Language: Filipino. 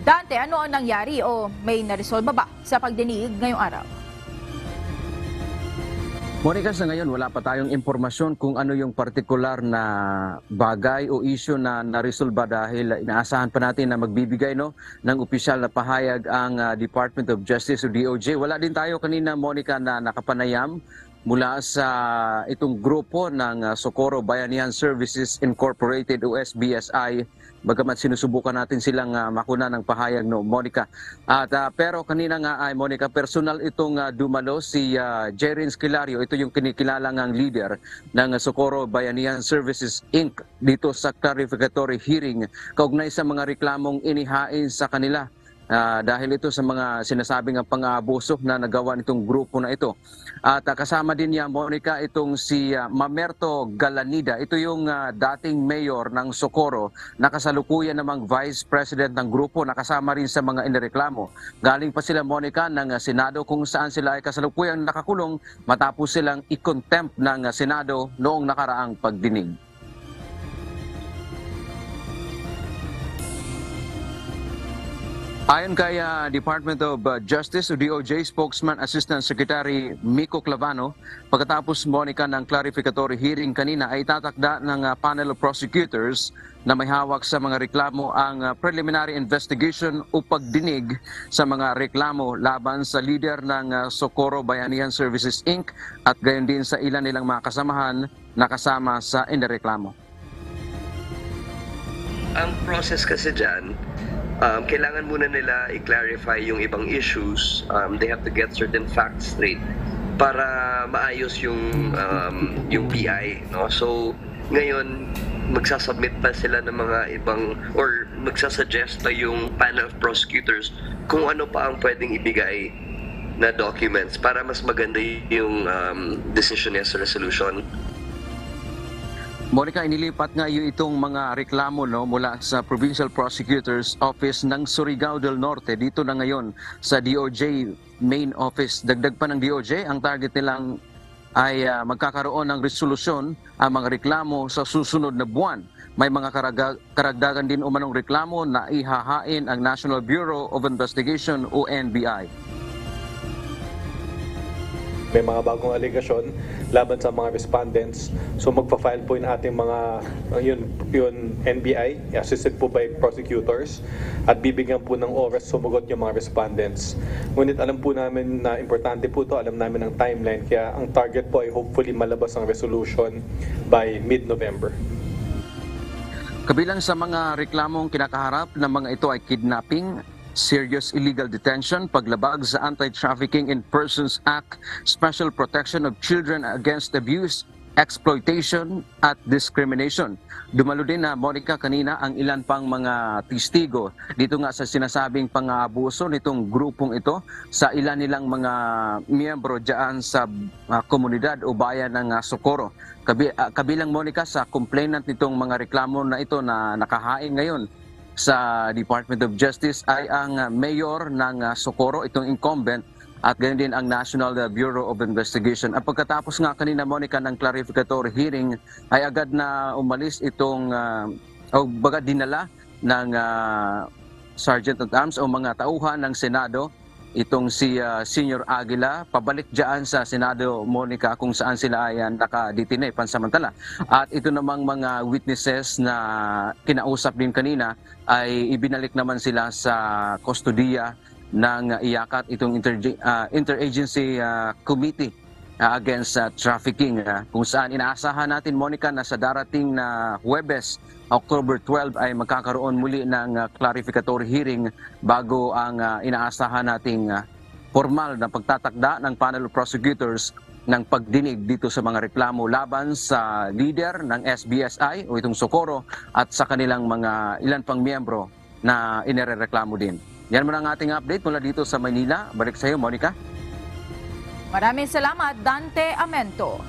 Dante, ano ang nangyari o may naresolba ba sa pagdinig ngayong araw? Monica, sa ngayon wala pa tayong impormasyon kung ano yung partikular na bagay o issue na naresolba dahil inaasahan pa natin na magbibigay ng opisyal na pahayag ang Department of Justice o DOJ. Wala din tayo kanina, Monica, na nakapanayam mula sa itong grupo ng Socorro Bayanihan Services Incorporated o SBSI, bagamat sinusubukan natin silang makuna ng pahayag, Monica. At pero kanina nga ay, Monica, personal itong dumalo si Jerin Esquilario. Ito yung kinikilalang ang leader ng Socorro Bayanihan Services Inc. dito sa clarificatory hearing kaugnay sa mga reklamong inihain sa kanila. Dahil ito sa mga sinasabing pang-aabuso na nagawa nitong grupo na ito. At kasama din niya, Monica, itong si Mamerto Galanida. Ito yung dating mayor ng Socorro, nakasalukuyan namang vice president ng grupo, nakasama rin sa mga inireklamo. Galing pa sila, Monica, ng Senado kung saan sila ay kasalukuyang nakakulong matapos silang i-contempt ng Senado noong nakaraang pagdinig. Ayon kay Department of Justice o DOJ spokesman Assistant Secretary Miko Clavano, pagkatapos, Monica, ng clarificatory hearing kanina ay tatakda ng panel of prosecutors na may hawak sa mga reklamo ang preliminary investigation o pagdinig sa mga reklamo laban sa leader ng Socorro Bayanihan Services Inc. at gayon din sa ilan nilang mga kasamahan na kasama sa inireklamo. Ang process kasi dyan, kailangan muna nila i-clarify yung ibang issues. They have to get certain facts straight para maayos yung PI, no? So ngayon magsasubmit pa sila ng mga ibang or magsasuggest pa yung panel of prosecutors kung ano pa ang pwedeng ibigay na documents para mas maganda yung decision as resolution. Monica, inilipat nga itong mga reklamo mula sa Provincial Prosecutor's Office ng Surigao del Norte dito na ngayon sa DOJ Main Office. Dagdag pa ng DOJ, ang target nilang ay magkakaroon ng resolusyon ang mga reklamo sa susunod na buwan. May mga karagdagan din umanong reklamo na ihahain ang National Bureau of Investigation o NBI. May mga bagong aligasyon laban sa mga respondents. So magpa-file po yung ating mga yun NBI, assisted po by prosecutors, at bibigyan po ng oras sumagot yung mga respondents. Ngunit alam po namin na importante po ito, alam namin ang timeline, kaya ang target po ay hopefully malabas ang resolution by mid-November. Kabilang sa mga reklamong kinakaharap ng mga ito ay kidnapping, serious illegal detention, paglabag sa Anti-Trafficking in Persons Act, Special Protection of Children Against Abuse, Exploitation at Discrimination. Dumalo din na, Monica, kanina ang ilan pang mga testigo dito nga sa sinasabing pang-aabuso nitong grupong ito sa ilan nilang mga miyembro dyan sa komunidad o bayan ng Socorro. Kabilang, Monica, sa complainant nitong mga reklamo na ito na nakahain ngayon sa Department of Justice ay ang mayor ng Socorro, itong incumbent, at ganyan din ang National Bureau of Investigation. At pagkatapos nga kanina, Monica, ng clarificatory hearing, ay agad na umalis itong, dinala ng Sergeant at Arms o mga tauhan ng Senado, itong si Senior Aguila, pabalik dyan sa Senado, Monica, kung saan sila ay nakadetine pansamantala. At ito namang mga witnesses na kinausap din kanina ay ibinalik naman sila sa kustodiya ng IACAT, itong Interagency Committee Against Trafficking, kung saan inaasahan natin, Monica, na sa darating na Huwebes, October 12 ay magkakaroon muli ng clarificatory hearing bago ang inaasahan nating formal na pagtatakda ng panel of prosecutors ng pagdinig dito sa mga reklamo laban sa leader ng SBSI o itong Socorro at sa kanilang mga ilan pang miyembro na inirereklamo din. Yan muna ang ating update mula dito sa Manila. Balik sa iyo, Monica. Maraming salamat, Dante Amento.